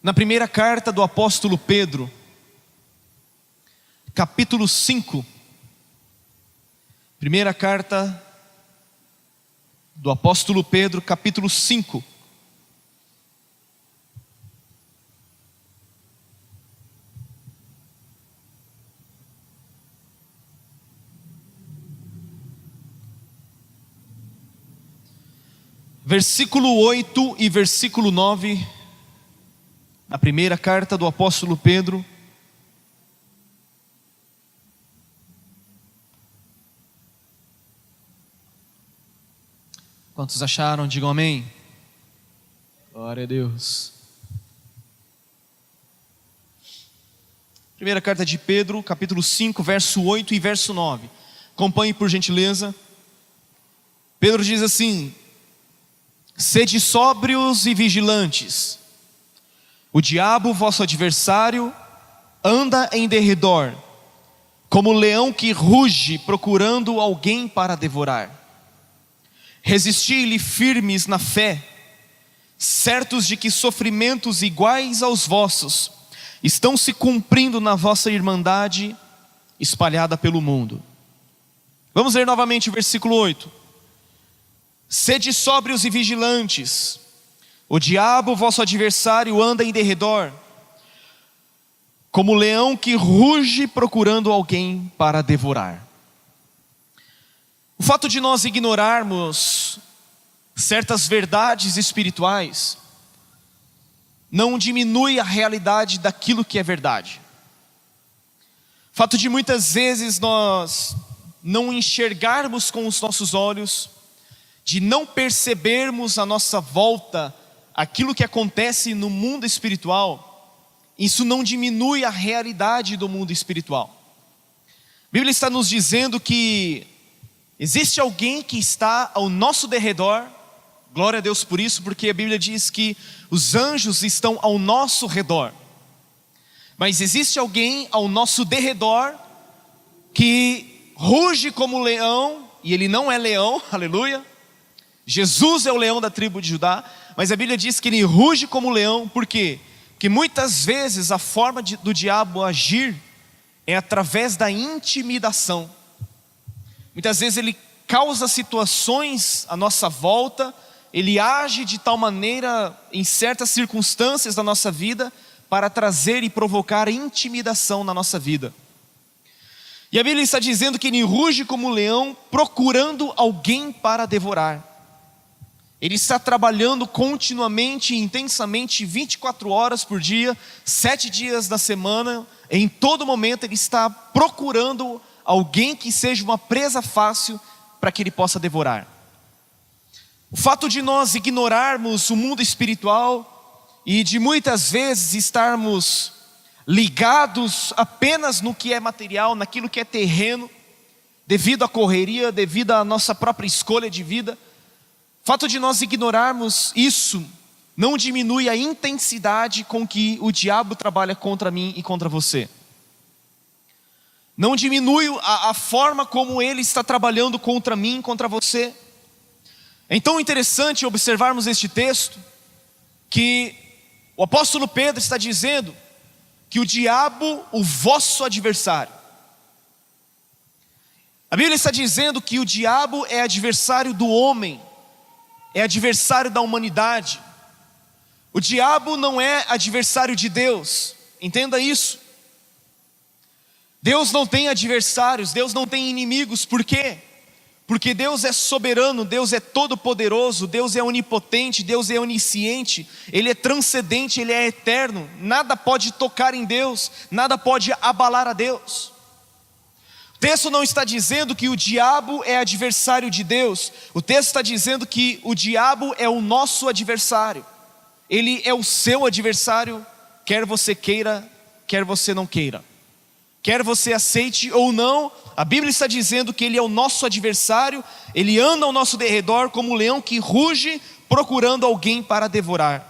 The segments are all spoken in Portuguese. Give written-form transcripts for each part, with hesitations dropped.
Na primeira carta do apóstolo Pedro, capítulo 5. Primeira carta do apóstolo Pedro, capítulo 5. Versículo 8 e versículo 9, na primeira carta do apóstolo Pedro. Quantos acharam? Digam amém. Glória a Deus. Primeira carta de Pedro, capítulo 5, verso 8 e verso 9. Acompanhe por gentileza. Pedro diz assim: sede sóbrios e vigilantes. O diabo, vosso adversário, anda em derredor, como leão que ruge, procurando alguém para devorar. Resisti-lhe firmes na fé, certos de que sofrimentos iguais aos vossos estão se cumprindo na vossa irmandade espalhada pelo mundo. Vamos ler novamente o versículo 8. Sede sóbrios e vigilantes. O diabo, vosso adversário, anda em derredor, como leão que ruge procurando alguém para devorar. O fato de nós ignorarmos certas verdades espirituais não diminui a realidade daquilo que é verdade. O fato de muitas vezes nós não enxergarmos com os nossos olhos, de não percebermos à nossa volta aquilo que acontece no mundo espiritual, isso não diminui a realidade do mundo espiritual. A Bíblia está nos dizendo que existe alguém que está ao nosso derredor. Glória a Deus por isso, porque a Bíblia diz que os anjos estão ao nosso redor. Mas existe alguém ao nosso derredor que ruge como leão, e ele não é leão, aleluia. Jesus é o leão da tribo de Judá, mas a Bíblia diz que ele ruge como leão. Por quê? Porque muitas vezes a forma do diabo agir é através da intimidação. Muitas vezes ele causa situações à nossa volta, ele age de tal maneira em certas circunstâncias da nossa vida para trazer e provocar intimidação na nossa vida. E a Bíblia está dizendo que ele ruge como leão, procurando alguém para devorar. Ele está trabalhando continuamente, intensamente, 24 horas por dia, 7 dias da semana. Em todo momento ele está procurando alguém que seja uma presa fácil para que ele possa devorar. O fato de nós ignorarmos o mundo espiritual e de muitas vezes estarmos ligados apenas no que é material, naquilo que é terreno, devido à correria, devido à nossa própria escolha de vida, o fato de nós ignorarmos isso não diminui a intensidade com que o diabo trabalha contra mim e contra você. Não diminui a forma como ele está trabalhando contra mim e contra você. É então interessante observarmos este texto, que o apóstolo Pedro está dizendo que o diabo, o vosso adversário. A Bíblia está dizendo que o diabo é adversário do homem, é adversário da humanidade. O diabo não é adversário de Deus, entenda isso. Deus não tem adversários, Deus não tem inimigos. Por quê? Porque Deus é soberano, Deus é todo poderoso, Deus é onipotente, Deus é onisciente, Ele é transcendente, Ele é eterno. Nada pode tocar em Deus, nada pode abalar a Deus. O texto não está dizendo que o diabo é adversário de Deus. O texto está dizendo que o diabo é o nosso adversário. Ele é o seu adversário, quer você queira, quer você não queira. Quer você aceite ou não, a Bíblia está dizendo que ele é o nosso adversário. Ele anda ao nosso derredor como um leão que ruge, procurando alguém para devorar.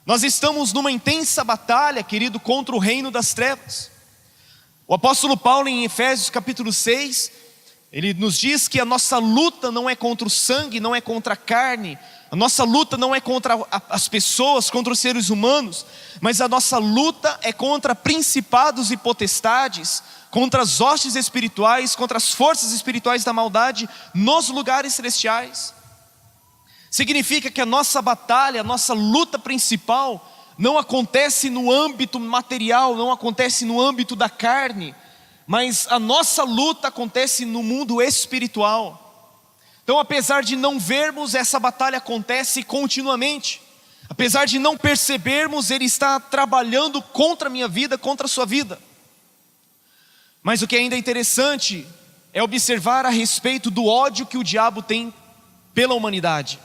Nós estamos numa intensa batalha, querido, contra o reino das trevas. O apóstolo Paulo, em Efésios capítulo 6, Ele nos diz que a nossa luta não é contra o sangue, não é contra a carne, a nossa luta não é contra as pessoas, contra os seres humanos, mas a nossa luta é contra principados e potestades, contra as hostes espirituais, contra as forças espirituais da maldade nos lugares celestiais. Significa que a nossa batalha, a nossa luta principal não acontece no âmbito material, não acontece no âmbito da carne, mas a nossa luta acontece no mundo espiritual. Então, apesar de não vermos, essa batalha acontece continuamente. Apesar de não percebermos, Ele está trabalhando contra a minha vida, contra a sua vida. Mas o que ainda é interessante é observar a respeito do ódio que o diabo tem pela humanidade.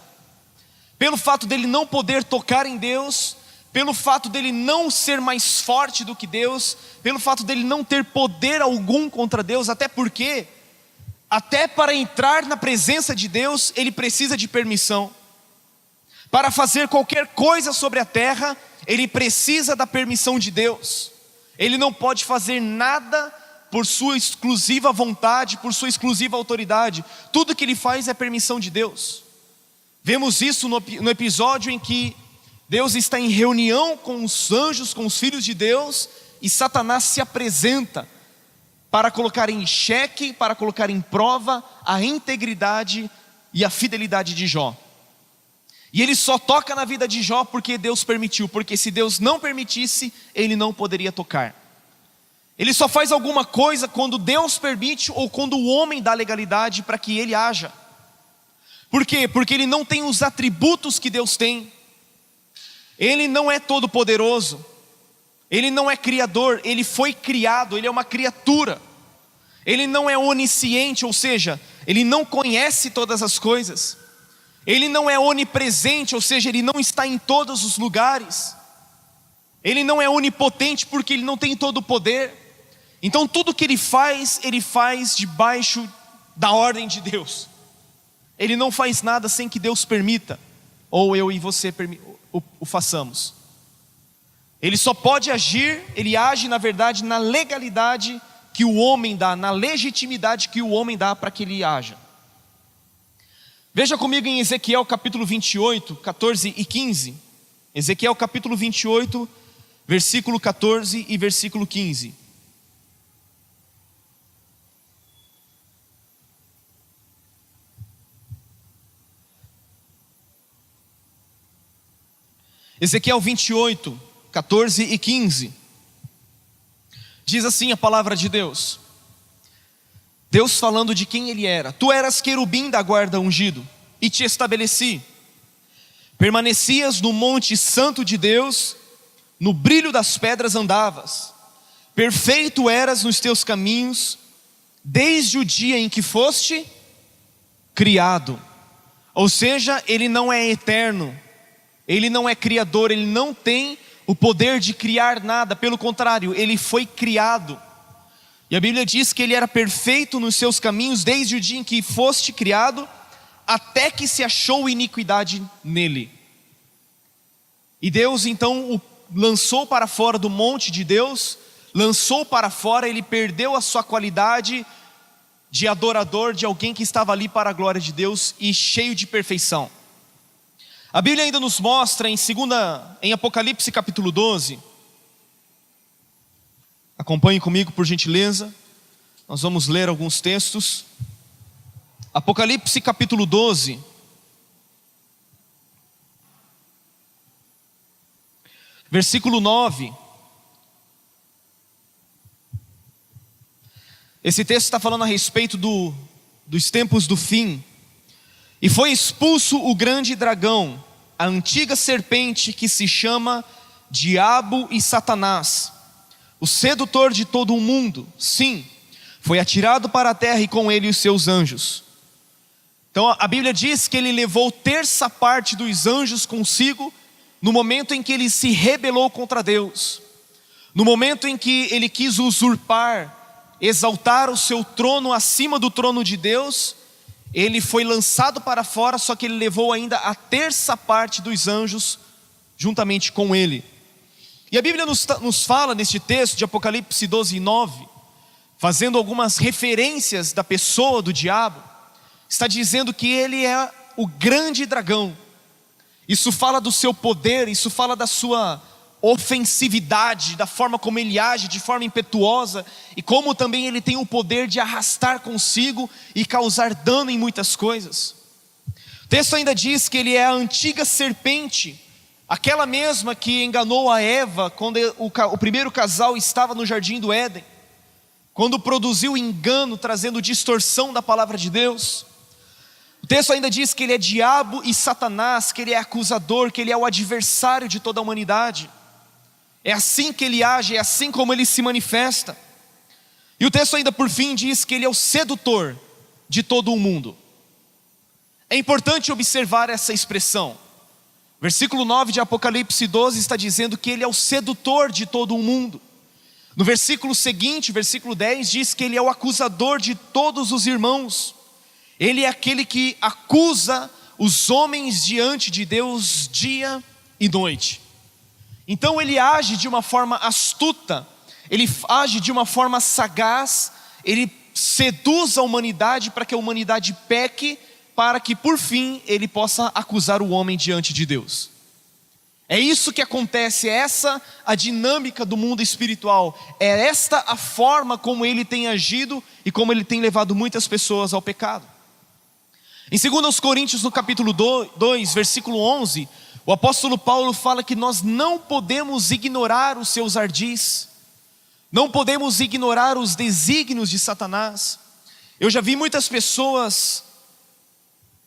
Pelo fato dele não poder tocar em Deus, pelo fato dele não ser mais forte do que Deus, pelo fato dele não ter poder algum contra Deus, até porque, até para entrar na presença de Deus, ele precisa de permissão. Para fazer qualquer coisa sobre a terra, ele precisa da permissão de Deus. Ele não pode fazer nada por sua exclusiva vontade, por sua exclusiva autoridade. Tudo que ele faz é permissão de Deus. Vemos isso no episódio em que Deus está em reunião com os anjos, com os filhos de Deus, e Satanás se apresenta para colocar em xeque, para colocar em prova a integridade e a fidelidade de Jó. E ele só toca na vida de Jó porque Deus permitiu, porque se Deus não permitisse, ele não poderia tocar. Ele só faz alguma coisa quando Deus permite ou quando o homem dá legalidade para que ele haja. Por quê? Porque ele não tem os atributos que Deus tem. Ele não é todo poderoso, ele não é criador, ele foi criado, ele é uma criatura. Ele não é onisciente, ou seja, ele não conhece todas as coisas. Ele não é onipresente, ou seja, ele não está em todos os lugares. Ele não é onipotente porque ele não tem todo o poder. Então tudo que ele faz debaixo da ordem de Deus. Ele não faz nada sem que Deus permita, ou eu e você o façamos. Ele só pode agir, ele age na verdade na legalidade que o homem dá, na legitimidade que o homem dá para que ele haja. Veja comigo em Ezequiel capítulo 28, 14 e 15. Ezequiel capítulo 28, versículo 14 e versículo 15. Ezequiel 28, 14 e 15. Diz assim a palavra de Deus. Deus falando de quem ele era. Tu eras querubim da guarda ungido, e te estabeleci. Permanecias no monte santo de Deus, no brilho das pedras andavas. Perfeito eras nos teus caminhos, desde o dia em que foste criado. Ou seja, ele não é eterno, ele não é criador, ele não tem o poder de criar nada, pelo contrário, ele foi criado. E a Bíblia diz que ele era perfeito nos seus caminhos desde o dia em que foste criado, até que se achou iniquidade nele. E Deus então o lançou para fora do monte de Deus, lançou para fora, ele perdeu a sua qualidade de adorador, de alguém que estava ali para a glória de Deus e cheio de perfeição. A Bíblia ainda nos mostra em Apocalipse capítulo 12, acompanhe comigo por gentileza, nós vamos ler alguns textos. Apocalipse capítulo 12, versículo 9. Esse texto está falando a respeito dos tempos do fim. E foi expulso o grande dragão, a antiga serpente que se chama Diabo e Satanás, o sedutor de todo o mundo. Sim, foi atirado para a terra e com ele os seus anjos. Então a Bíblia diz que ele levou terça parte dos anjos consigo no momento em que ele se rebelou contra Deus, no momento em que ele quis usurpar, exaltar o seu trono acima do trono de Deus. Ele foi lançado para fora, só que ele levou ainda a terça parte dos anjos juntamente com ele. E a Bíblia nos fala neste texto de Apocalipse 12, 9, fazendo algumas referências da pessoa do diabo, está dizendo que ele é o grande dragão. Isso fala do seu poder, isso fala da sua ofensividade, da forma como ele age, de forma impetuosa, e como também ele tem o poder de arrastar consigo e causar dano em muitas coisas. O texto ainda diz que ele é a antiga serpente, aquela mesma que enganou a Eva quando o primeiro casal estava no jardim do Éden, quando produziu engano, trazendo distorção da palavra de Deus. O texto ainda diz que ele é diabo e Satanás, que ele é acusador, que ele é o adversário de toda a humanidade. É assim que ele age, é assim como ele se manifesta. E o texto ainda por fim diz que ele é o sedutor de todo o mundo. É importante observar essa expressão. Versículo 9 de Apocalipse 12 está dizendo que ele é o sedutor de todo o mundo. No versículo seguinte, versículo 10, diz que ele é o acusador de todos os irmãos. Ele é aquele que acusa os homens diante de Deus dia e noite. Então ele age de uma forma astuta, ele age de uma forma sagaz, ele seduz a humanidade para que a humanidade peque, para que por fim ele possa acusar o homem diante de Deus. É isso que acontece, é essa a dinâmica do mundo espiritual, é esta a forma como ele tem agido e como ele tem levado muitas pessoas ao pecado. Em 2 Coríntios, no capítulo 2, versículo 11, o apóstolo Paulo fala que nós não podemos ignorar os seus ardis, não podemos ignorar os desígnios de Satanás. Eu já vi muitas pessoas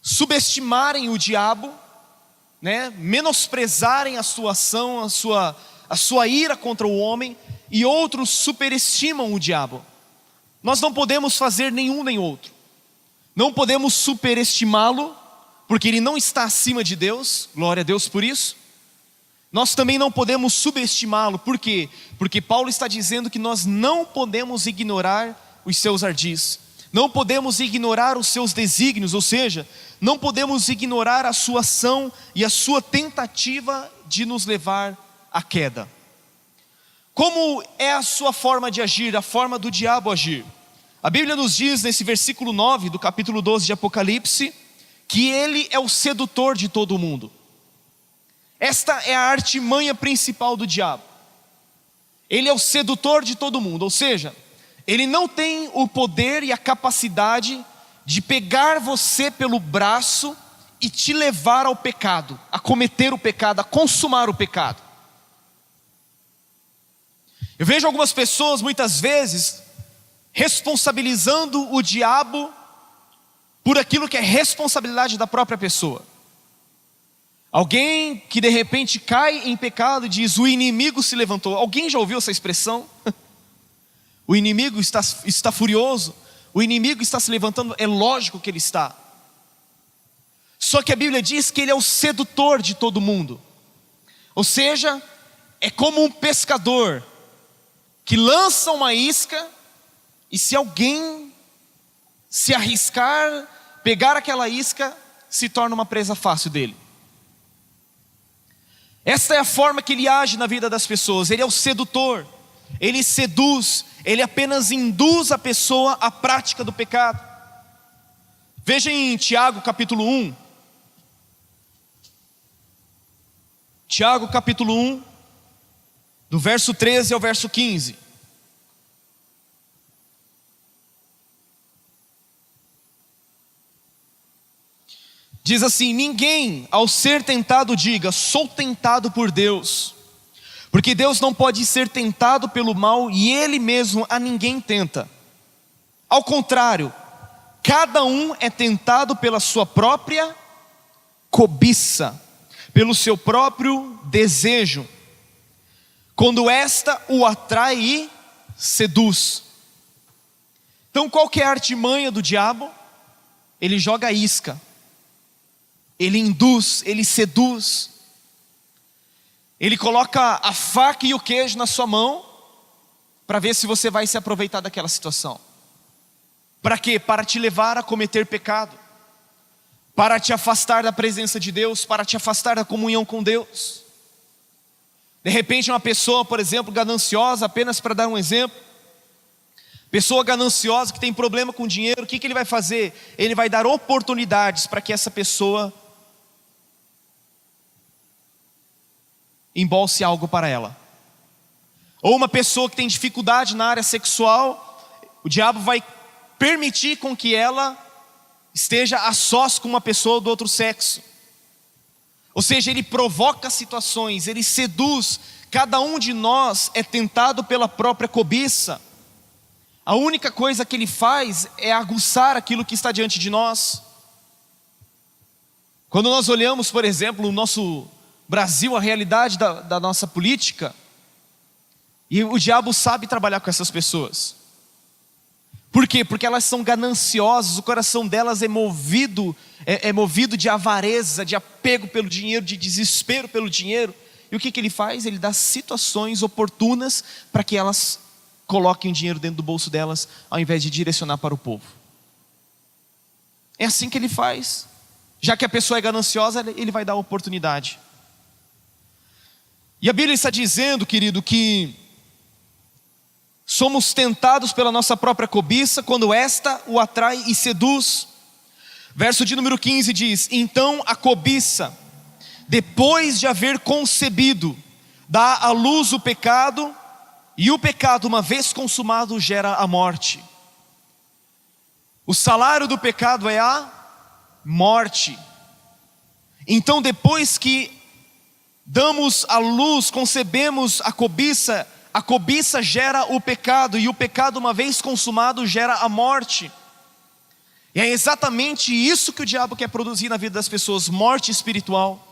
subestimarem o diabo, menosprezarem a sua ação, a sua ira contra o homem, e outros superestimam o diabo. Nós não podemos fazer nenhum nem outro. Não podemos superestimá-lo, porque ele não está acima de Deus, glória a Deus por isso. Nós também não podemos subestimá-lo, por quê? Porque Paulo está dizendo que nós não podemos ignorar os seus ardis, não podemos ignorar os seus desígnios, ou seja, não podemos ignorar a sua ação e a sua tentativa de nos levar à queda. Como é a sua forma de agir, a forma do diabo agir? A Bíblia nos diz nesse versículo 9 do capítulo 12 de Apocalipse, que ele é o sedutor de todo o mundo. Esta é a artimanha principal do diabo. Ele é o sedutor de todo mundo, ou seja, ele não tem o poder e a capacidade de pegar você pelo braço e te levar ao pecado, a cometer o pecado, a consumar o pecado. Eu vejo algumas pessoas muitas vezes responsabilizando o diabo por aquilo que é responsabilidade da própria pessoa. Alguém que de repente cai em pecado e diz: o inimigo se levantou. Alguém já ouviu essa expressão? O inimigo está furioso, o inimigo está se levantando. É lógico que ele está. Só que a Bíblia diz que ele é o sedutor de todo mundo. Ou seja, é como um pescador que lança uma isca, e se alguém se arriscar, pegar aquela isca, se torna uma presa fácil dele. Esta é a forma que ele age na vida das pessoas. Ele é o sedutor, ele seduz, ele apenas induz a pessoa à prática do pecado. Veja em Tiago capítulo 1. Tiago capítulo 1, do verso 13 ao verso 15. Diz assim: ninguém ao ser tentado diga: sou tentado por Deus, porque Deus não pode ser tentado pelo mal e Ele mesmo a ninguém tenta. Ao contrário, cada um é tentado pela sua própria cobiça, pelo seu próprio desejo, quando esta o atrai e seduz. Então qual que é a artimanha do diabo? Ele joga isca, ele induz, ele seduz, ele coloca a faca e o queijo na sua mão, para ver se você vai se aproveitar daquela situação. Para quê? Para te levar a cometer pecado, para te afastar da presença de Deus, para te afastar da comunhão com Deus. De repente uma pessoa, por exemplo, gananciosa, apenas para dar um exemplo, Pessoa gananciosa que tem problema com dinheiro, o que ele vai fazer? Ele vai dar oportunidades para que essa pessoa embolse algo para ela. Ou uma pessoa que tem dificuldade na área sexual, o diabo vai permitir com que ela esteja a sós com uma pessoa do outro sexo. Ou seja, ele provoca situações, ele seduz. Cada um de nós é tentado pela própria cobiça. A única coisa que ele faz é aguçar aquilo que está diante de nós. Quando nós olhamos, por exemplo, no nosso Brasil, a realidade da nossa política, e o diabo sabe trabalhar com essas pessoas. Por quê? Porque elas são gananciosas, o coração delas é movido de avareza, de apego pelo dinheiro, de desespero pelo dinheiro. E o que ele faz? Ele dá situações oportunas para que elas coloquem o dinheiro dentro do bolso delas, ao invés de direcionar para o povo. É assim que ele faz. Já que a pessoa é gananciosa, ele vai dar oportunidade. E a Bíblia está dizendo, querido, que somos tentados pela nossa própria cobiça, quando esta o atrai e seduz. Verso de número 15 diz: então a cobiça, depois de haver concebido, dá à luz o pecado, e o pecado, uma vez consumado, gera a morte. O salário do pecado é a morte. Então, depois que damos à luz, concebemos a cobiça gera o pecado, e o pecado, uma vez consumado, gera a morte. E é exatamente isso que o diabo quer produzir na vida das pessoas: morte espiritual.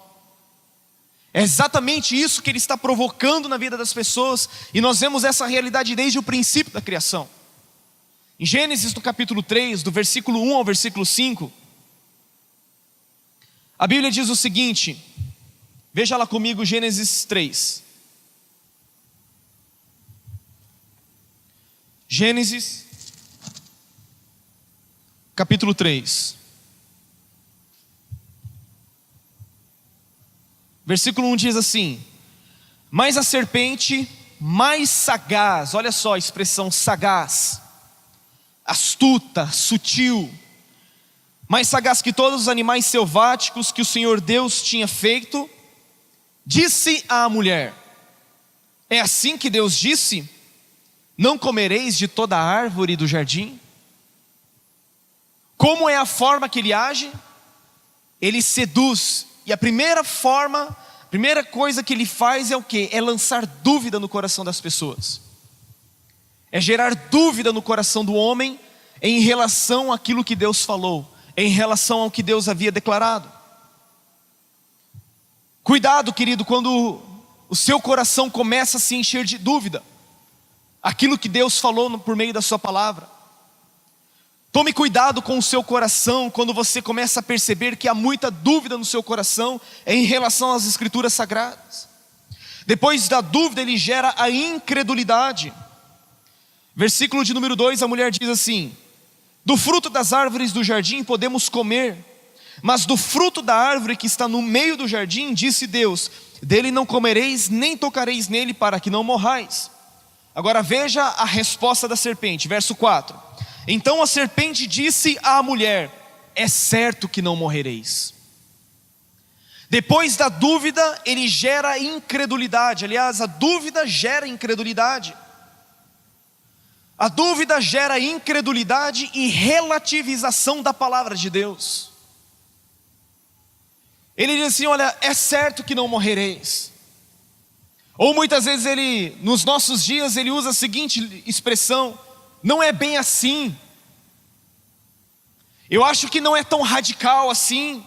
É exatamente isso que ele está provocando na vida das pessoas, e nós vemos essa realidade desde o princípio da criação. Em Gênesis, no capítulo 3, do versículo 1 ao versículo 5, a Bíblia diz o seguinte, veja lá comigo Gênesis 3. Gênesis, capítulo 3. Versículo 1 diz assim: mas a serpente mais sagaz, olha só a expressão sagaz, astuta, sutil, mais sagaz que todos os animais selváticos que o Senhor Deus tinha feito, disse à mulher: é assim que Deus disse, não comereis de toda a árvore do jardim? Como é a forma que ele age? Ele seduz. E a primeira coisa que ele faz é o quê? É lançar dúvida no coração das pessoas. É gerar dúvida no coração do homem em relação àquilo que Deus falou, em relação ao que Deus havia declarado. Cuidado, querido, quando o seu coração começa a se encher de dúvida, aquilo que Deus falou por meio da sua palavra. Tome cuidado com o seu coração quando você começa a perceber que há muita dúvida no seu coração em relação às escrituras sagradas. Depois da dúvida, ele gera a incredulidade. Versículo de número 2, a mulher diz assim: do fruto das árvores do jardim podemos comer, mas do fruto da árvore que está no meio do jardim, disse Deus, dele não comereis nem tocareis nele, para que não morrais. Agora veja a resposta da serpente, verso 4. Então a serpente disse à mulher: é certo que não morrereis. Depois da dúvida, ele gera incredulidade. Aliás, a dúvida gera incredulidade. A dúvida gera incredulidade e relativização da palavra de Deus. Ele diz assim: olha, é certo que não morrereis. Ou muitas vezes nos nossos dias, ele usa a seguinte expressão: não é bem assim. Eu acho que não é tão radical assim.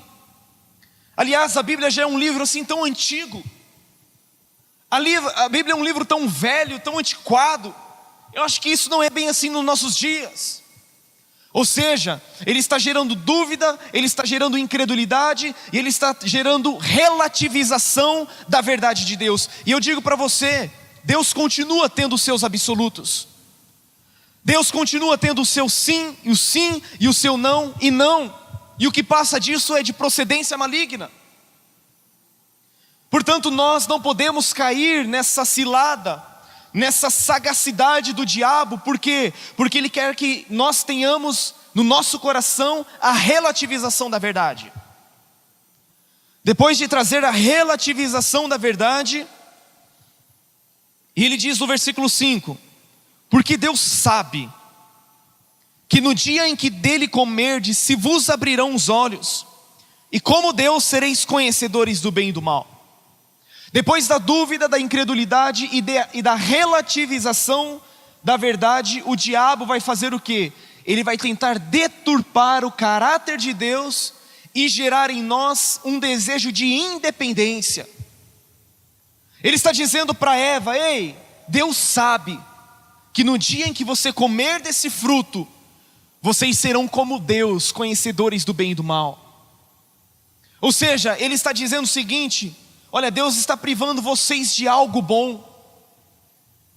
Aliás, a Bíblia já é um livro assim tão antigo. A Bíblia é um livro tão velho, tão antiquado. Eu acho que isso não é bem assim nos nossos dias. Ou seja, ele está gerando dúvida, ele está gerando incredulidade, e ele está gerando relativização da verdade de Deus. E eu digo para você, Deus continua tendo os seus absolutos. Deus continua tendo o seu sim e o seu não e não. E o que passa disso é de procedência maligna. Portanto, nós não podemos cair nessa cilada nessa sagacidade do diabo. Por quê? Porque ele quer que nós tenhamos no nosso coração a relativização da verdade. Depois de trazer a relativização da verdade, ele diz no versículo 5: porque Deus sabe que no dia em que dele comerdes, se vos abrirão os olhos, e como Deus sereis conhecedores do bem e do mal. Depois da dúvida, da incredulidade e da relativização da verdade, o diabo vai fazer o quê? Ele vai tentar deturpar o caráter de Deus e gerar em nós um desejo de independência. Ele está dizendo para Eva: ei, Deus sabe que no dia em que você comer desse fruto, vocês serão como Deus, conhecedores do bem e do mal. Ou seja, ele está dizendo o seguinte: olha, Deus está privando vocês de algo bom.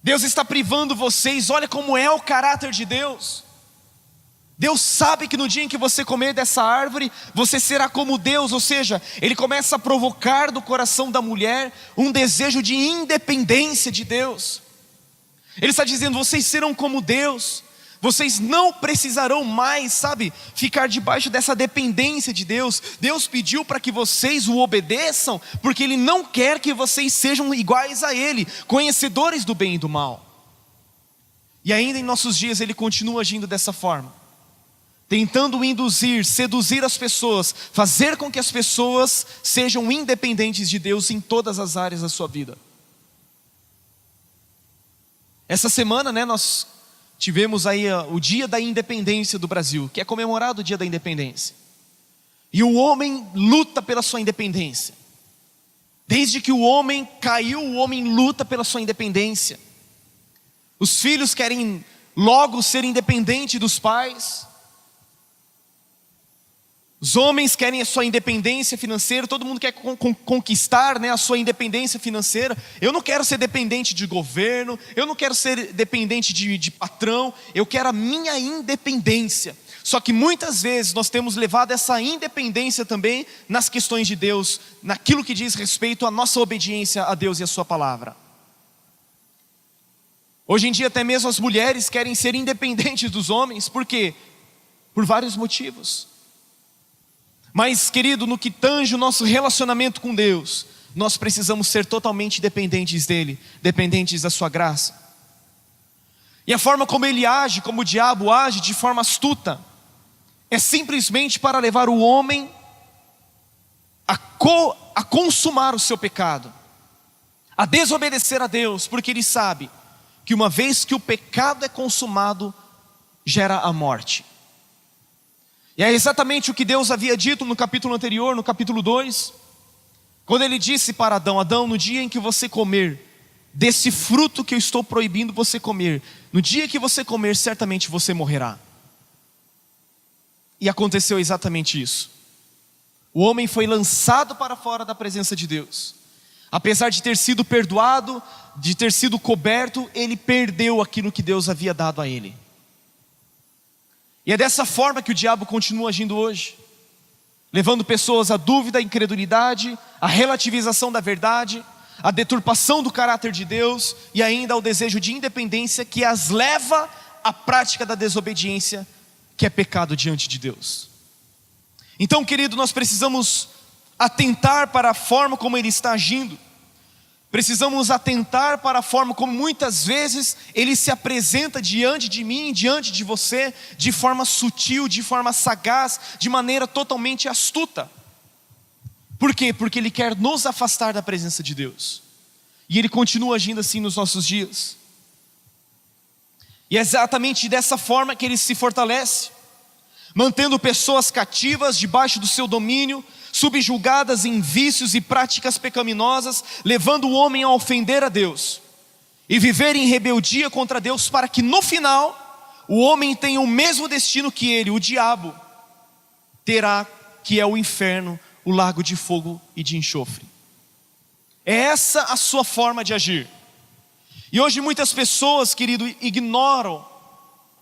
Deus está privando vocês, olha como é o caráter de Deus. Deus sabe que no dia em que você comer dessa árvore, você será como Deus. Ou seja, ele começa a provocar no coração da mulher um desejo de independência de Deus. Ele está dizendo: vocês serão como Deus. Vocês não precisarão mais, ficar debaixo dessa dependência de Deus. Deus pediu para que vocês o obedeçam, porque Ele não quer que vocês sejam iguais a Ele, conhecedores do bem e do mal. E ainda em nossos dias Ele continua agindo dessa forma, tentando induzir, seduzir as pessoas, fazer com que as pessoas sejam independentes de Deus em todas as áreas da sua vida. Essa semana, nós tivemos aí o dia da independência do Brasil, que é comemorado o dia da independência. E o homem luta pela sua independência. Desde que o homem caiu, o homem luta pela sua independência. Os filhos querem logo ser independentes dos pais. Os homens querem a sua independência financeira. Todo mundo quer conquistar, a sua independência financeira. Eu não quero ser dependente de governo. Eu não quero ser dependente de patrão. Eu quero a minha independência. Só que muitas vezes nós temos levado essa independência também nas questões de Deus, naquilo que diz respeito à nossa obediência a Deus e a sua palavra. Hoje em dia até mesmo as mulheres querem ser independentes dos homens. Por quê? Por vários motivos. Mas, querido, no que tange o nosso relacionamento com Deus, nós precisamos ser totalmente dependentes dEle, dependentes da sua graça. E a forma como ele age, como o diabo age de forma astuta, é simplesmente para levar o homem a consumar o seu pecado, a desobedecer a Deus, porque ele sabe que uma vez que o pecado é consumado, gera a morte. E é exatamente o que Deus havia dito no capítulo anterior, no capítulo 2, quando Ele disse para Adão: Adão, no dia em que você comer desse fruto que eu estou proibindo você comer, no dia que você comer, certamente você morrerá. E aconteceu exatamente isso. O homem foi lançado para fora da presença de Deus. Apesar de ter sido perdoado, de ter sido coberto, ele perdeu aquilo que Deus havia dado a ele. E é dessa forma que o diabo continua agindo hoje, levando pessoas à dúvida, à incredulidade, à relativização da verdade, à deturpação do caráter de Deus e ainda ao desejo de independência que as leva à prática da desobediência, que é pecado diante de Deus. Então, querido, nós precisamos atentar para a forma como ele está agindo. Precisamos atentar para a forma como muitas vezes ele se apresenta diante de mim, diante de você, de forma sutil, de forma sagaz, de maneira totalmente astuta. Por quê? Porque ele quer nos afastar da presença de Deus. E ele continua agindo assim nos nossos dias. E é exatamente dessa forma que ele se fortalece, mantendo pessoas cativas debaixo do seu domínio, subjugadas em vícios e práticas pecaminosas, levando o homem a ofender a Deus e viver em rebeldia contra Deus, para que no final o homem tenha o mesmo destino que ele, o diabo, terá, que é o inferno, o lago de fogo e de enxofre. É essa a sua forma de agir. E hoje muitas pessoas, querido, ignoram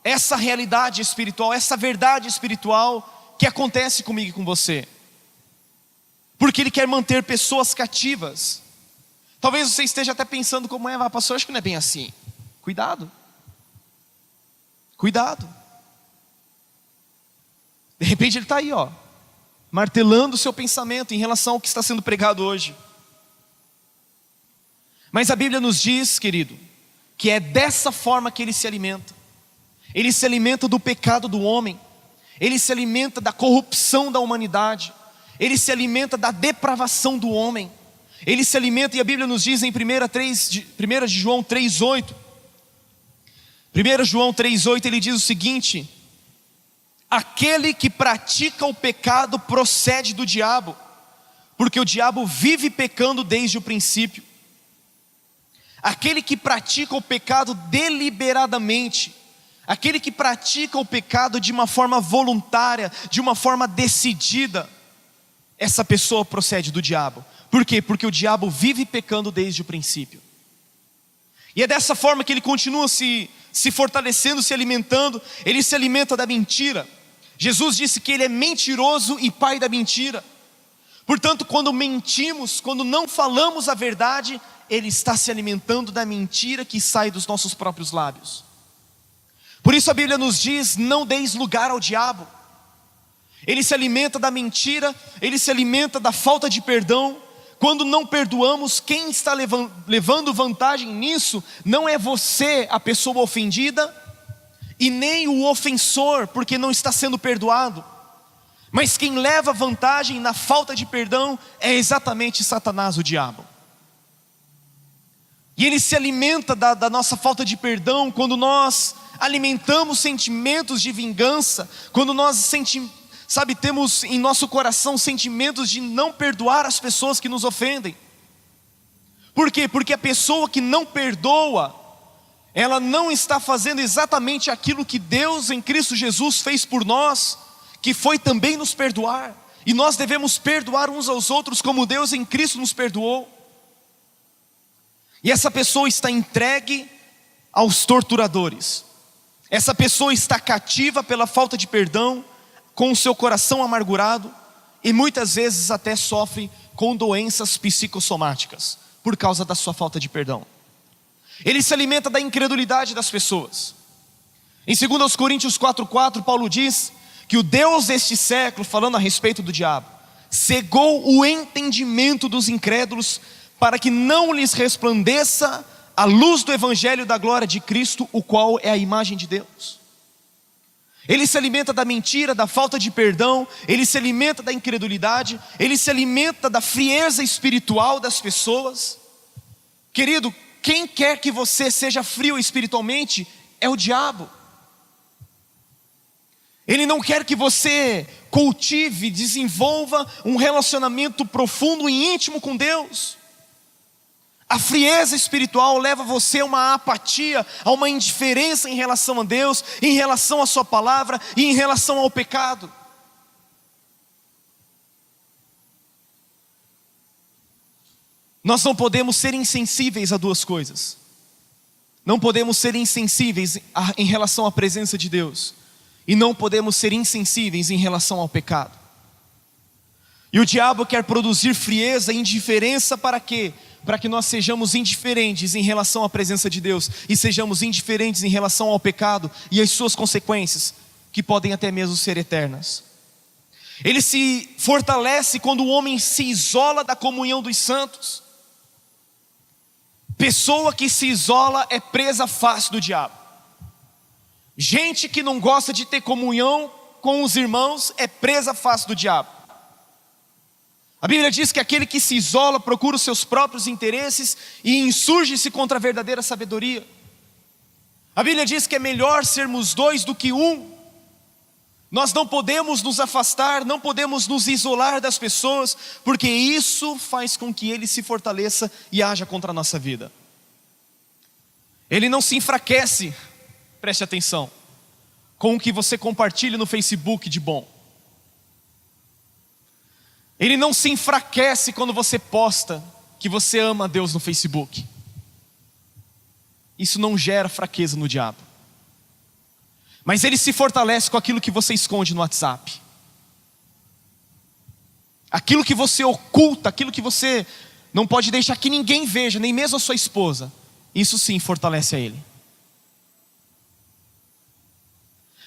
essa realidade espiritual, essa verdade espiritual que acontece comigo e com você. Porque ele quer manter pessoas cativas, Talvez você esteja até pensando como é, pastor, acho que não é bem assim. Cuidado. Cuidado. De repente ele está aí, martelando o seu pensamento em relação ao que está sendo pregado hoje. Mas a Bíblia nos diz, querido, que é dessa forma que ele se alimenta. Ele se alimenta do pecado do homem. Ele se alimenta da corrupção da humanidade. Ele se alimenta da depravação do homem. Ele se alimenta, e a Bíblia nos diz em 1 João 3,8. 1 João 3,8 ele diz o seguinte: aquele que pratica o pecado procede do diabo, porque o diabo vive pecando desde o princípio. Aquele que pratica o pecado deliberadamente, aquele que pratica o pecado de uma forma voluntária, de uma forma decidida, essa pessoa procede do diabo. Por quê? Porque o diabo vive pecando desde o princípio. E é dessa forma que ele continua se fortalecendo, se alimentando. Ele se alimenta da mentira. Jesus disse que ele é mentiroso e pai da mentira. Portanto, quando mentimos, quando não falamos a verdade, ele está se alimentando da mentira que sai dos nossos próprios lábios. Por isso a Bíblia nos diz: não deis lugar ao diabo. Ele se alimenta da mentira, ele se alimenta da falta de perdão. Quando não perdoamos, quem está levando vantagem nisso não é você, a pessoa ofendida, e nem o ofensor, porque não está sendo perdoado. Mas quem leva vantagem na falta de perdão é exatamente Satanás, o diabo. E ele se alimenta da nossa falta de perdão quando nós alimentamos sentimentos de vingança, quando nós temos em nosso coração sentimentos de não perdoar as pessoas que nos ofendem. Por quê? Porque a pessoa que não perdoa, ela não está fazendo exatamente aquilo que Deus em Cristo Jesus fez por nós, que foi também nos perdoar. E nós devemos perdoar uns aos outros como Deus em Cristo nos perdoou. E essa pessoa está entregue aos torturadores. Essa pessoa está cativa pela falta de perdão, com o seu coração amargurado, e muitas vezes até sofre com doenças psicossomáticas, por causa da sua falta de perdão. Ele se alimenta da incredulidade das pessoas. Em 2 Coríntios 4,4, Paulo diz que o Deus deste século, falando a respeito do diabo, cegou o entendimento dos incrédulos, para que não lhes resplandeça a luz do evangelho da glória de Cristo, o qual é a imagem de Deus. Ele se alimenta da mentira, da falta de perdão, ele se alimenta da incredulidade, ele se alimenta da frieza espiritual das pessoas. Querido, quem quer que você seja frio espiritualmente é o diabo. Ele não quer que você cultive, desenvolva um relacionamento profundo e íntimo com Deus. A frieza espiritual leva você a uma apatia, a uma indiferença em relação a Deus, em relação à sua palavra e em relação ao pecado. Nós não podemos ser insensíveis a duas coisas. Não podemos ser insensíveis em relação à presença de Deus, e não podemos ser insensíveis em relação ao pecado. E o diabo quer produzir frieza e indiferença para quê? Para que nós sejamos indiferentes em relação à presença de Deus, e sejamos indiferentes em relação ao pecado e às suas consequências, que podem até mesmo ser eternas. Ele se fortalece quando o homem se isola da comunhão dos santos. Pessoa que se isola é presa fácil do diabo. Gente que não gosta de ter comunhão com os irmãos é presa fácil do diabo. A Bíblia diz que aquele que se isola procura os seus próprios interesses e insurge-se contra a verdadeira sabedoria. A Bíblia diz que é melhor sermos dois do que um. Nós não podemos nos afastar, não podemos nos isolar das pessoas, porque isso faz com que ele se fortaleça e haja contra a nossa vida. Ele não se enfraquece, preste atenção, com o que você compartilha no Facebook de bom. Ele não se enfraquece quando você posta que você ama a Deus no Facebook. Isso não gera fraqueza no diabo. Mas ele se fortalece com aquilo que você esconde no WhatsApp. Aquilo que você oculta, aquilo que você não pode deixar que ninguém veja, nem mesmo a sua esposa. Isso sim fortalece a ele.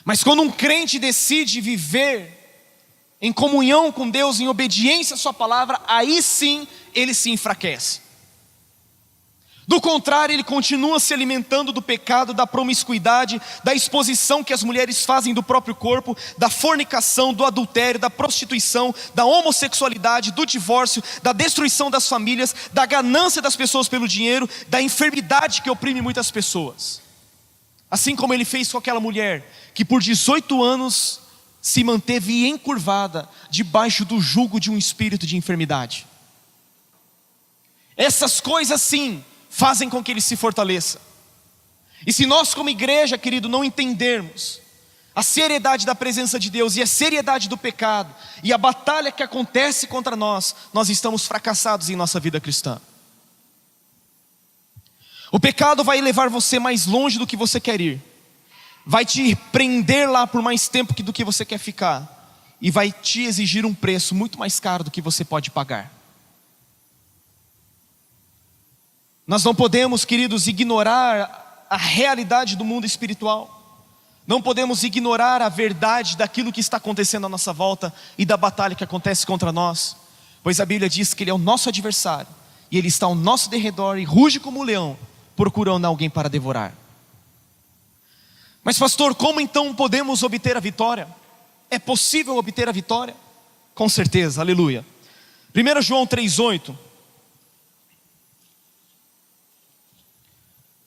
Mas quando um crente decide viver em comunhão com Deus, em obediência à sua palavra, aí sim ele se enfraquece. Do contrário, ele continua se alimentando do pecado, da promiscuidade, da exposição que as mulheres fazem do próprio corpo, da fornicação, do adultério, da prostituição, da homossexualidade, do divórcio, da destruição das famílias, da ganância das pessoas pelo dinheiro, da enfermidade que oprime muitas pessoas. Assim como ele fez com aquela mulher que por 18 anos se manteve encurvada debaixo do jugo de um espírito de enfermidade. Essas coisas sim fazem com que ele se fortaleça. E se nós como igreja, querido, não entendermos a seriedade da presença de Deus e a seriedade do pecado e a batalha que acontece contra nós, nós estamos fracassados em nossa vida cristã. O pecado vai levar você mais longe do que você quer ir, vai te prender lá por mais tempo do que você quer ficar, e vai te exigir um preço muito mais caro do que você pode pagar. Nós não podemos, queridos, ignorar a realidade do mundo espiritual. Não podemos ignorar a verdade daquilo que está acontecendo à nossa volta e da batalha que acontece contra nós. Pois a Bíblia diz que Ele é o nosso adversário e Ele está ao nosso derredor e ruge como um leão, procurando alguém para devorar. Mas pastor, como então podemos obter a vitória? É possível obter a vitória? Com certeza, aleluia. 1 João 3,8.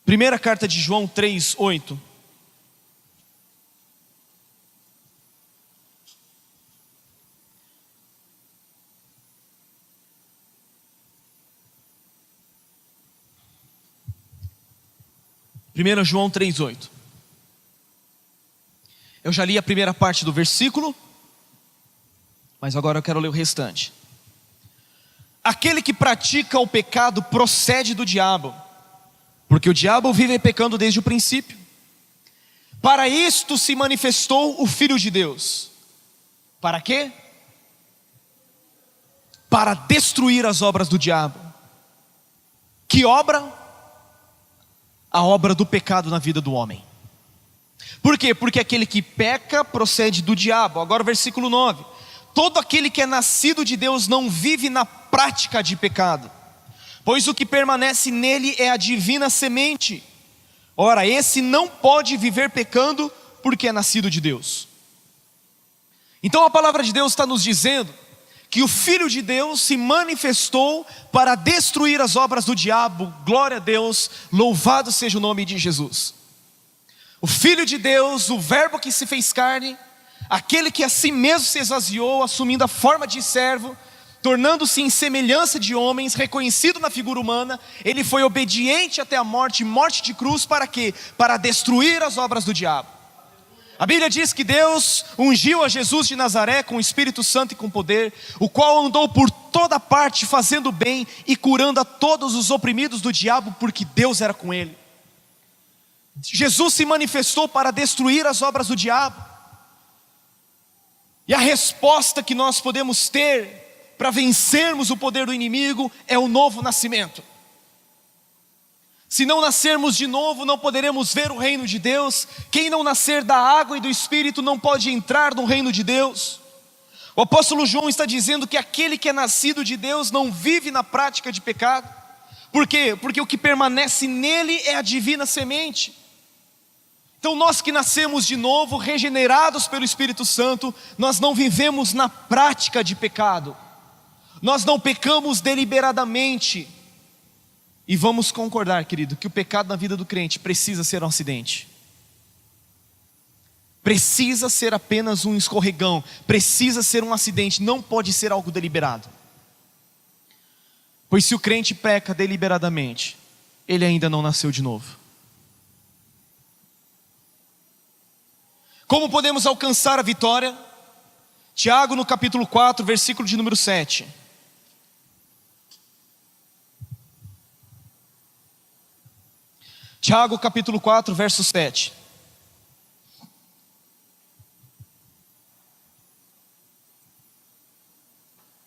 Primeira carta de João 3,8. Primeira João 3,8. Eu já li a primeira parte do versículo, mas agora eu quero ler o restante. Aquele que pratica o pecado procede do diabo, porque o diabo vive pecando desde o princípio. Para isto se manifestou o Filho de Deus. Para quê? Para destruir as obras do diabo. Que obra? A obra do pecado na vida do homem. Por quê? Porque aquele que peca procede do diabo. Agora o versículo 9. Todo aquele que é nascido de Deus não vive na prática de pecado, pois o que permanece nele é a divina semente. Ora, esse não pode viver pecando porque é nascido de Deus. Então a palavra de Deus está nos dizendo que o Filho de Deus se manifestou para destruir as obras do diabo. Glória a Deus, louvado seja o nome de Jesus. O Filho de Deus, o verbo que se fez carne, aquele que a si mesmo se esvaziou, assumindo a forma de servo, tornando-se em semelhança de homens, reconhecido na figura humana, ele foi obediente até a morte, morte de cruz, para quê? Para destruir as obras do diabo. A Bíblia diz que Deus ungiu a Jesus de Nazaré com o Espírito Santo e com poder, o qual andou por toda parte fazendo bem e curando a todos os oprimidos do diabo, porque Deus era com ele. Jesus se manifestou para destruir as obras do diabo. E a resposta que nós podemos ter para vencermos o poder do inimigo é o novo nascimento. Se não nascermos de novo, não poderemos ver o reino de Deus. Quem não nascer da água e do Espírito não pode entrar no reino de Deus. O apóstolo João está dizendo que aquele que é nascido de Deus não vive na prática de pecado. Por quê? Porque o que permanece nele é a divina semente. Então nós que nascemos de novo, regenerados pelo Espírito Santo, nós não vivemos na prática de pecado. Nós não pecamos deliberadamente. E vamos concordar, querido, que o pecado na vida do crente precisa ser um acidente. Precisa ser apenas um escorregão, precisa ser um acidente, não pode ser algo deliberado. Pois se o crente peca deliberadamente, ele ainda não nasceu de novo. Como podemos alcançar a vitória? Tiago no capítulo 4, versículo de número 7. Tiago capítulo 4, verso 7.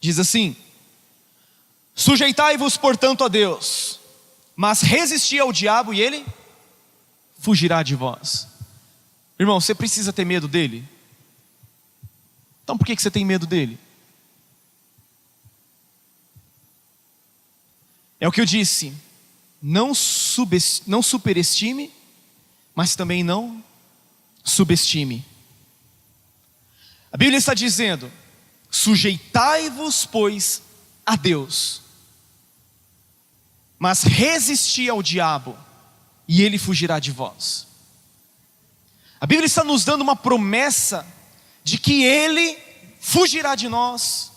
Diz assim: Sujeitai-vos, portanto, a Deus, mas resisti ao diabo e ele fugirá de vós. Irmão, você precisa ter medo dele? Então por que você tem medo dele? É o que eu disse, não superestime, mas também não subestime. A Bíblia está dizendo: sujeitai-vos, pois, a Deus, mas resisti ao diabo e ele fugirá de vós. A Bíblia está nos dando uma promessa de que ele fugirá de nós.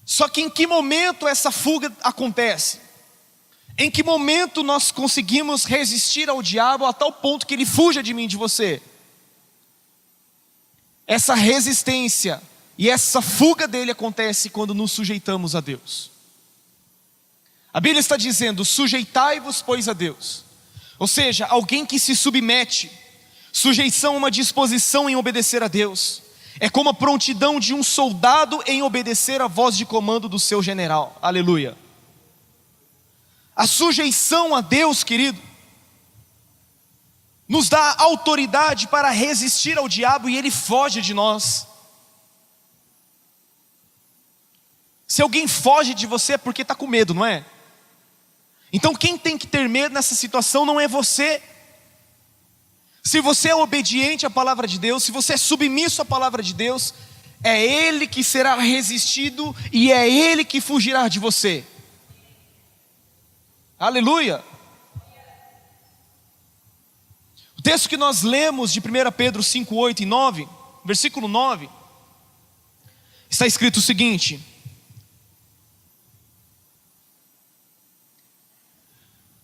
Só que em que momento essa fuga acontece? Em que momento nós conseguimos resistir ao diabo a tal ponto que ele fuja de mim, de você? Essa resistência e essa fuga dele acontece quando nos sujeitamos a Deus. A Bíblia está dizendo: sujeitai-vos, pois, a Deus. Ou seja, alguém que se submete. Sujeição é uma disposição em obedecer a Deus. É como a prontidão de um soldado em obedecer a voz de comando do seu general. Aleluia. A sujeição a Deus, querido, nos dá autoridade para resistir ao diabo e ele foge de nós. Se alguém foge de você é porque está com medo, não é? Então quem tem que ter medo nessa situação não é você. Se você é obediente à palavra de Deus, se você é submisso à palavra de Deus, é Ele que será resistido e é Ele que fugirá de você. Aleluia. O texto que nós lemos de 1 Pedro 5, 8 e 9, versículo 9, está escrito o seguinte: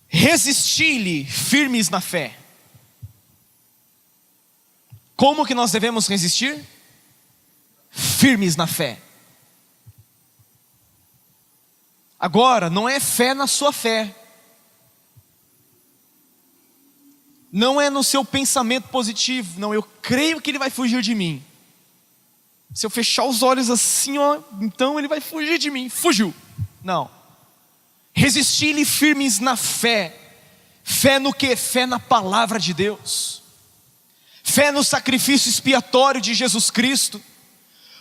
resisti-lhe firmes na fé. Como que nós devemos resistir? Firmes na fé. Agora, não é fé na sua fé. Não é no seu pensamento positivo. Não, eu creio que ele vai fugir de mim. Se eu fechar os olhos assim, ó, então ele vai fugir de mim. Fugiu. Não. Resisti-lhe firmes na fé. Fé no quê? Fé na palavra de Deus. Fé no sacrifício expiatório de Jesus Cristo,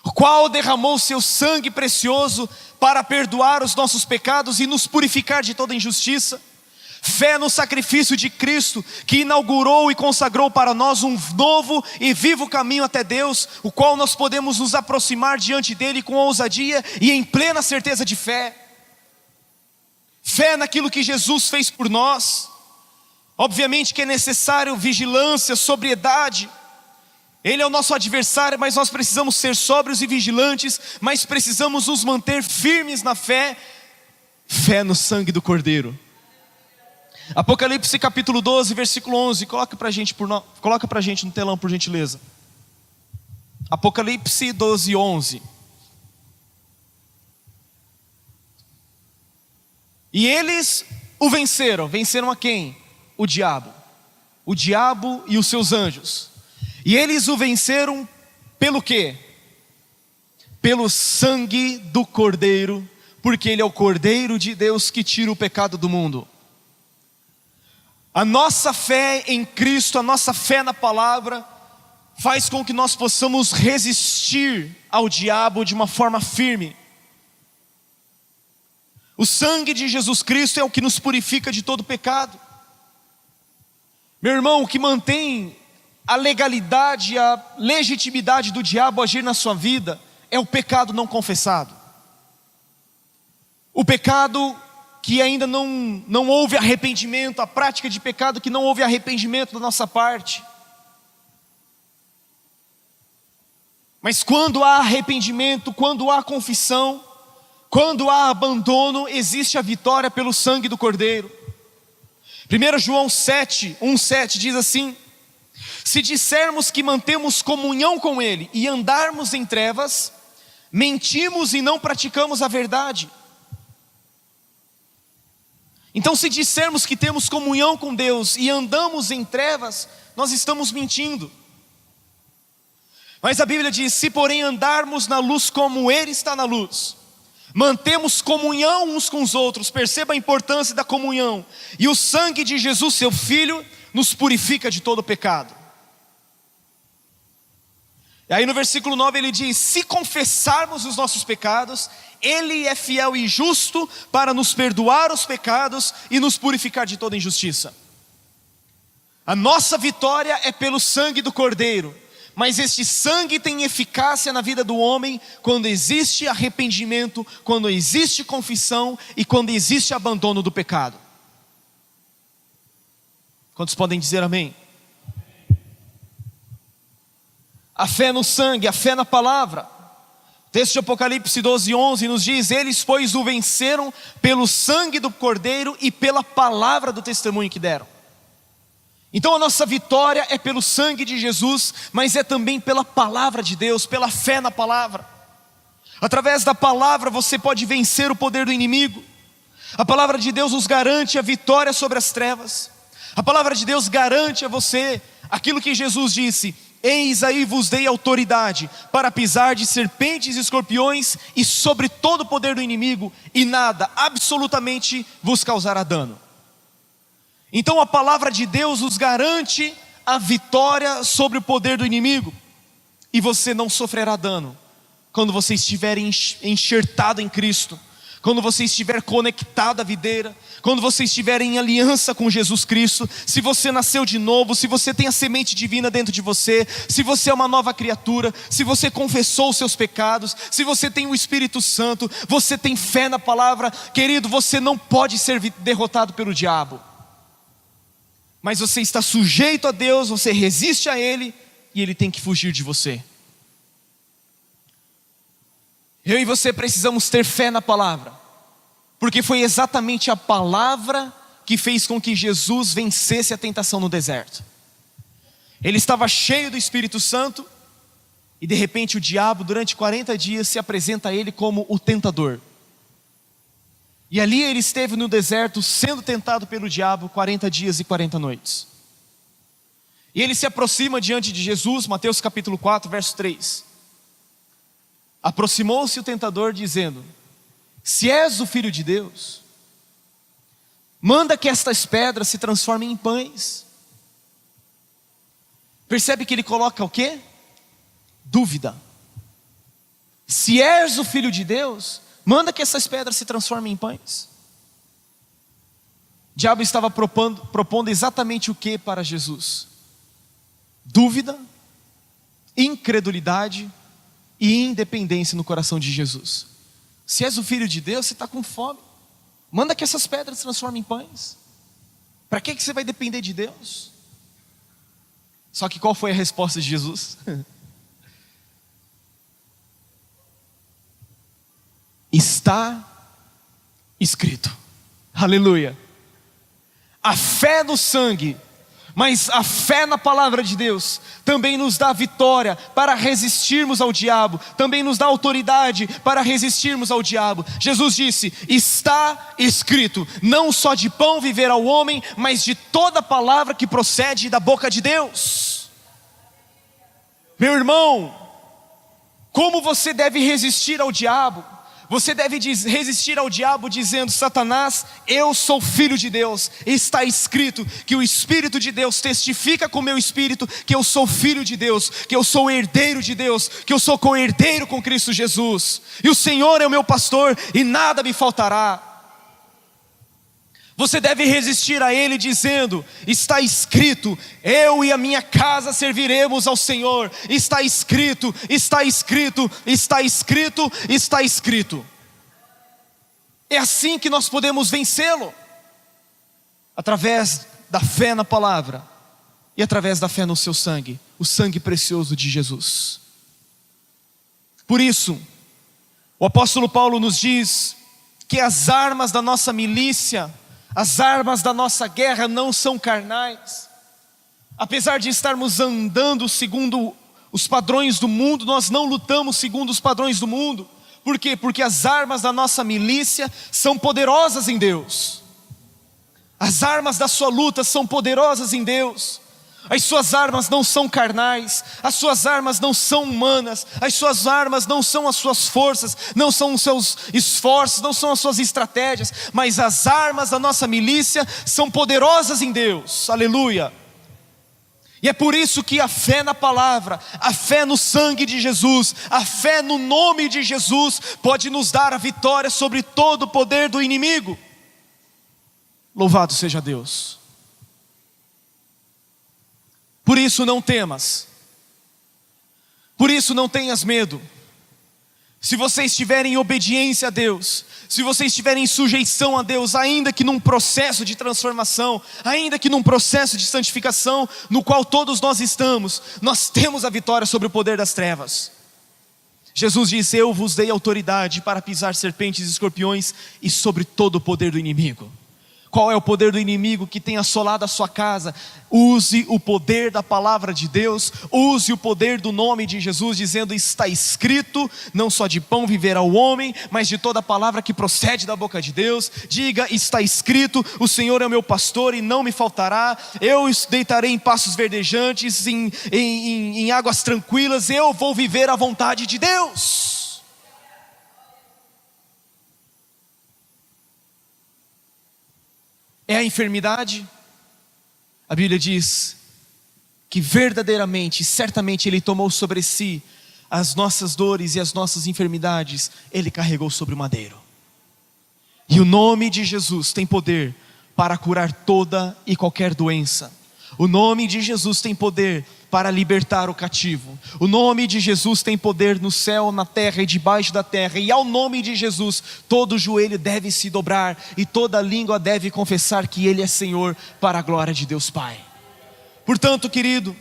o qual derramou seu sangue precioso para perdoar os nossos pecados e nos purificar de toda injustiça. Fé no sacrifício de Cristo, que inaugurou e consagrou para nós um novo e vivo caminho até Deus, o qual nós podemos nos aproximar diante dele com ousadia e em plena certeza de fé. Fé naquilo que Jesus fez por nós. Obviamente que é necessário vigilância, sobriedade. Ele é o nosso adversário, mas nós precisamos ser sóbrios e vigilantes, mas precisamos nos manter firmes na fé. Fé no sangue do Cordeiro. Apocalipse capítulo 12, versículo 11. Coloca pra gente no telão, por gentileza. Apocalipse 12, 11. E eles o venceram. Venceram a quem? O diabo e os seus anjos. E eles o venceram pelo quê? Pelo sangue do Cordeiro, porque ele é o Cordeiro de Deus que tira o pecado do mundo. A nossa fé em Cristo, a nossa fé na palavra, faz com que nós possamos resistir ao diabo de uma forma firme. O sangue de Jesus Cristo é o que nos purifica de todo pecado. Meu irmão, o que mantém a legalidade, a legitimidade do diabo agir na sua vida é o pecado não confessado. O pecado que ainda não houve arrependimento, a prática de pecado que não houve arrependimento da nossa parte. Mas quando há arrependimento, quando há confissão, quando há abandono, existe a vitória pelo sangue do Cordeiro. 1 João 7, 1,7 diz assim: se dissermos que mantemos comunhão com Ele e andarmos em trevas, mentimos e não praticamos a verdade. Então, se dissermos que temos comunhão com Deus e andamos em trevas, nós estamos mentindo. Mas a Bíblia diz: se porém andarmos na luz como Ele está na luz, mantemos comunhão uns com os outros. Perceba a importância da comunhão. E o sangue de Jesus, seu Filho, nos purifica de todo pecado. E aí no versículo 9 ele diz: se confessarmos os nossos pecados, Ele é fiel e justo para nos perdoar os pecados e nos purificar de toda injustiça. A nossa vitória é pelo sangue do Cordeiro, mas este sangue tem eficácia na vida do homem quando existe arrependimento, quando existe confissão e quando existe abandono do pecado. Quantos podem dizer amém? A fé no sangue, a fé na palavra. O texto de Apocalipse 12:11 nos diz: eles pois o venceram pelo sangue do Cordeiro e pela palavra do testemunho que deram. Então a nossa vitória é pelo sangue de Jesus, mas é também pela palavra de Deus, pela fé na palavra. Através da palavra você pode vencer o poder do inimigo. A palavra de Deus nos garante a vitória sobre as trevas. A palavra de Deus garante a você aquilo que Jesus disse: eis aí vos dei autoridade para pisar de serpentes e escorpiões e sobre todo o poder do inimigo, e nada, absolutamente, vos causará dano. Então a palavra de Deus nos garante a vitória sobre o poder do inimigo, e você não sofrerá dano quando você estiver enxertado em Cristo, quando você estiver conectado à videira, quando você estiver em aliança com Jesus Cristo. Se você nasceu de novo, se você tem a semente divina dentro de você, se você é uma nova criatura, se você confessou os seus pecados, se você tem o Espírito Santo, você tem fé na palavra, querido, você não pode ser derrotado pelo diabo. Mas você está sujeito a Deus, você resiste a Ele, e Ele tem que fugir de você. Eu e você precisamos ter fé na palavra, porque foi exatamente a palavra que fez com que Jesus vencesse a tentação no deserto. Ele estava cheio do Espírito Santo, e de repente o diabo durante 40 dias se apresenta a ele como o tentador. E ali ele esteve no deserto sendo tentado pelo diabo 40 dias e 40 noites. E ele se aproxima diante de Jesus, Mateus capítulo 4, verso 3. Aproximou-se o tentador dizendo: se és o Filho de Deus, manda que estas pedras se transformem em pães. Percebe que ele coloca o quê? Dúvida. Se és o Filho de Deus, manda que essas pedras se transformem em pães. O diabo estava propondo exatamente o que para Jesus? Dúvida, incredulidade e independência no coração de Jesus. Se és o Filho de Deus, você está com fome, manda que essas pedras se transformem em pães. Para que você vai depender de Deus? Só que qual foi a resposta de Jesus? Está escrito. Aleluia. A fé no sangue, mas a fé na palavra de Deus também nos dá vitória para resistirmos ao diabo, também nos dá autoridade para resistirmos ao diabo. Jesus disse: está escrito, não só de pão viverá o homem, mas de toda palavra que procede da boca de Deus. Meu irmão, como você deve resistir ao diabo? Você deve resistir ao diabo dizendo: Satanás, eu sou filho de Deus. Está escrito que o Espírito de Deus testifica com o meu espírito que eu sou filho de Deus, que eu sou herdeiro de Deus, que eu sou co-herdeiro com Cristo Jesus. E o Senhor é o meu pastor e nada me faltará. Você deve resistir a ele dizendo: está escrito, eu e a minha casa serviremos ao Senhor. Está escrito, está escrito, está escrito, está escrito. É assim que nós podemos vencê-lo, através da fé na palavra e através da fé no seu sangue, o sangue precioso de Jesus. Por isso, o apóstolo Paulo nos diz que as armas da nossa milícia, as armas da nossa guerra não são carnais. Apesar de estarmos andando segundo os padrões do mundo, nós não lutamos segundo os padrões do mundo. Por quê? Porque as armas da nossa milícia são poderosas em Deus. As armas da sua luta são poderosas em Deus. As suas armas não são carnais, as suas armas não são humanas, as suas armas não são as suas forças, não são os seus esforços, não são as suas estratégias, mas as armas da nossa milícia são poderosas em Deus, aleluia. E é por isso que a fé na palavra, a fé no sangue de Jesus, a fé no nome de Jesus pode nos dar a vitória sobre todo o poder do inimigo. Louvado seja Deus. Por isso não temas, por isso não tenhas medo. Se você estiver em obediência a Deus, se você estiver em sujeição a Deus, ainda que num processo de transformação, ainda que num processo de santificação, no qual todos nós estamos, nós temos a vitória sobre o poder das trevas. Jesus disse: eu vos dei autoridade para pisar serpentes e escorpiões e sobre todo o poder do inimigo. Qual é o poder do inimigo que tem assolado a sua casa? Use o poder da palavra de Deus, use o poder do nome de Jesus, dizendo: está escrito, não só de pão viverá o homem, mas de toda palavra que procede da boca de Deus. Diga: está escrito, o Senhor é o meu pastor e não me faltará, eu deitarei em pastos verdejantes, em águas tranquilas, eu vou viver a vontade de Deus. É a enfermidade? A Bíblia diz que verdadeiramente, certamente Ele tomou sobre si as nossas dores e as nossas enfermidades, Ele carregou sobre o madeiro. E o nome de Jesus tem poder para curar toda e qualquer doença. O nome de Jesus tem poder para libertar o cativo. O nome de Jesus tem poder no céu, na terra e debaixo da terra. E ao nome de Jesus, todo joelho deve se dobrar e toda língua deve confessar que Ele é Senhor, para a glória de Deus Pai. Portanto, querido,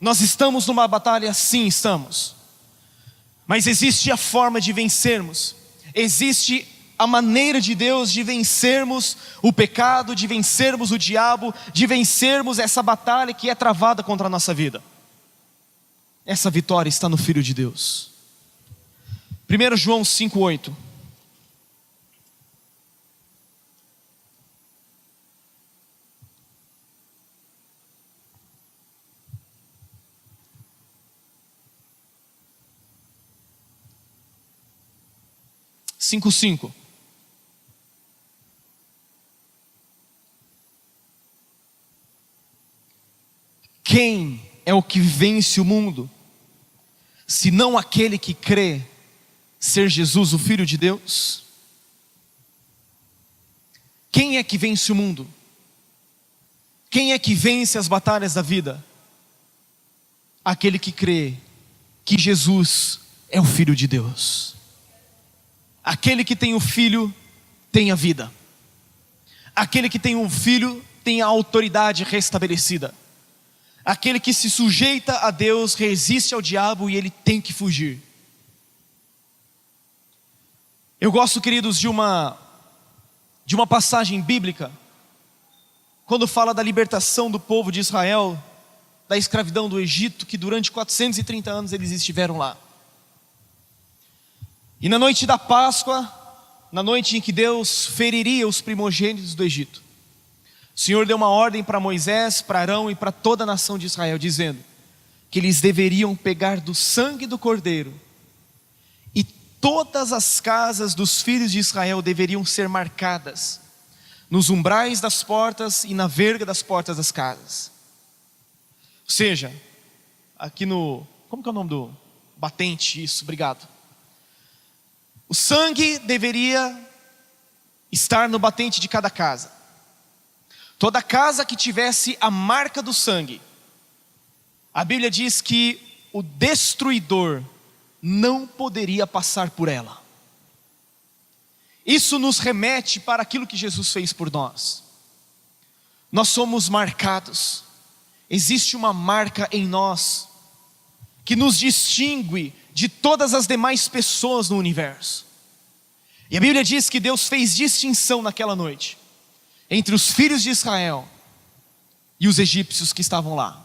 nós estamos numa batalha, sim, estamos. Mas existe a forma de vencermos. Existe a maneira de Deus de vencermos o pecado, de vencermos o diabo, de vencermos essa batalha que é travada contra a nossa vida. Essa vitória está no Filho de Deus. 1 João 5,8. Cinco, 5. Quem é o que vence o mundo, senão aquele que crê ser Jesus o Filho de Deus? Quem é que vence o mundo? Quem é que vence as batalhas da vida? Aquele que crê que Jesus é o Filho de Deus. Aquele que tem o Filho tem a vida. Aquele que tem um Filho tem a autoridade restabelecida. Aquele que se sujeita a Deus resiste ao diabo e ele tem que fugir. Eu gosto, queridos, de uma passagem bíblica, quando fala da libertação do povo de Israel, da escravidão do Egito, que durante 430 anos eles estiveram lá. E na noite da Páscoa, na noite em que Deus feriria os primogênitos do Egito, o Senhor deu uma ordem para Moisés, para Arão e para toda a nação de Israel, dizendo que eles deveriam pegar do sangue do cordeiro, e todas as casas dos filhos de Israel deveriam ser marcadas nos umbrais das portas e na verga das portas das casas. Ou seja, aqui no... como que é o nome do batente? Isso, obrigado. O sangue deveria estar no batente de cada casa. Toda casa que tivesse a marca do sangue, a Bíblia diz que o destruidor não poderia passar por ela. Isso nos remete para aquilo que Jesus fez por nós. Nós somos marcados. Existe uma marca em nós que nos distingue de todas as demais pessoas no universo. E a Bíblia diz que Deus fez distinção naquela noite entre os filhos de Israel e os egípcios que estavam lá.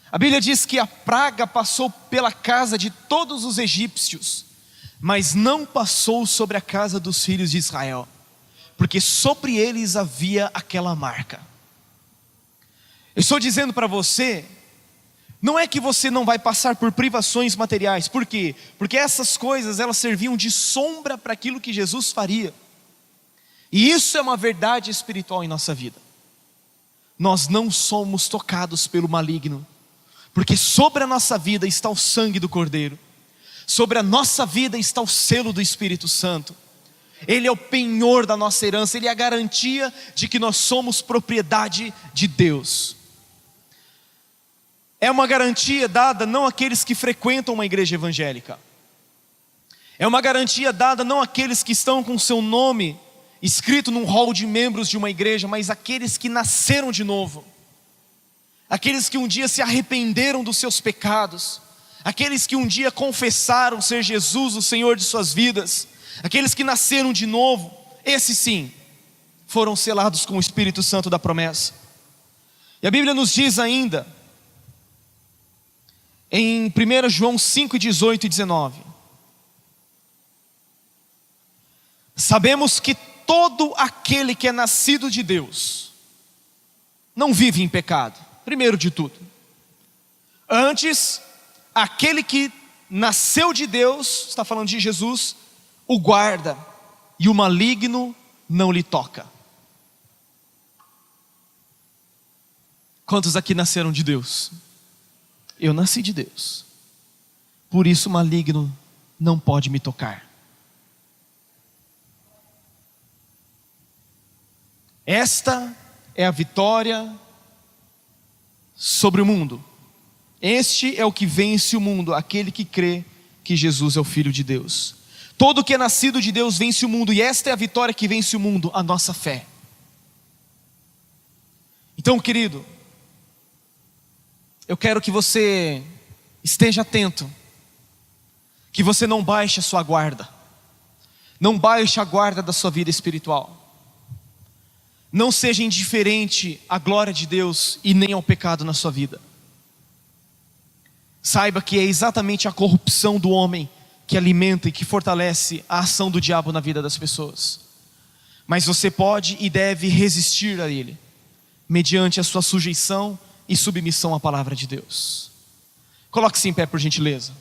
A Bíblia diz que a praga passou pela casa de todos os egípcios, mas não passou sobre a casa dos filhos de Israel, porque sobre eles havia aquela marca. Eu estou dizendo para você, não é que você não vai passar por privações materiais. Por quê? Porque essas coisas, elas serviam de sombra para aquilo que Jesus faria. E isso é uma verdade espiritual em nossa vida. Nós não somos tocados pelo maligno, porque sobre a nossa vida está o sangue do Cordeiro. Sobre a nossa vida está o selo do Espírito Santo. Ele é o penhor da nossa herança, Ele é a garantia de que nós somos propriedade de Deus. É uma garantia dada não àqueles que frequentam uma igreja evangélica. É uma garantia dada não àqueles que estão com seu nome escrito num hall de membros de uma igreja, mas àqueles que nasceram de novo. Aqueles que um dia se arrependeram dos seus pecados. Aqueles que um dia confessaram ser Jesus o Senhor de suas vidas. Aqueles que nasceram de novo, esses sim, foram selados com o Espírito Santo da promessa. E a Bíblia nos diz ainda, em 1 João 5, 18 e 19: sabemos que todo aquele que é nascido de Deus não vive em pecado. Primeiro de tudo, antes, aquele que nasceu de Deus, está falando de Jesus, o guarda, e o maligno não lhe toca. Quantos aqui nasceram de Deus? Eu nasci de Deus, por isso o maligno não pode me tocar. Esta é a vitória sobre o mundo. Este é o que vence o mundo, aquele que crê que Jesus é o Filho de Deus. Todo que é nascido de Deus vence o mundo, e esta é a vitória que vence o mundo, a nossa fé. Então, querido, eu quero que você esteja atento, que você não baixe a sua guarda, não baixe a guarda da sua vida espiritual. Não seja indiferente à glória de Deus e nem ao pecado na sua vida. Saiba que é exatamente a corrupção do homem que alimenta e que fortalece a ação do diabo na vida das pessoas. Mas você pode e deve resistir a ele, mediante a sua sujeição e submissão à palavra de Deus. Coloque-se em pé, por gentileza.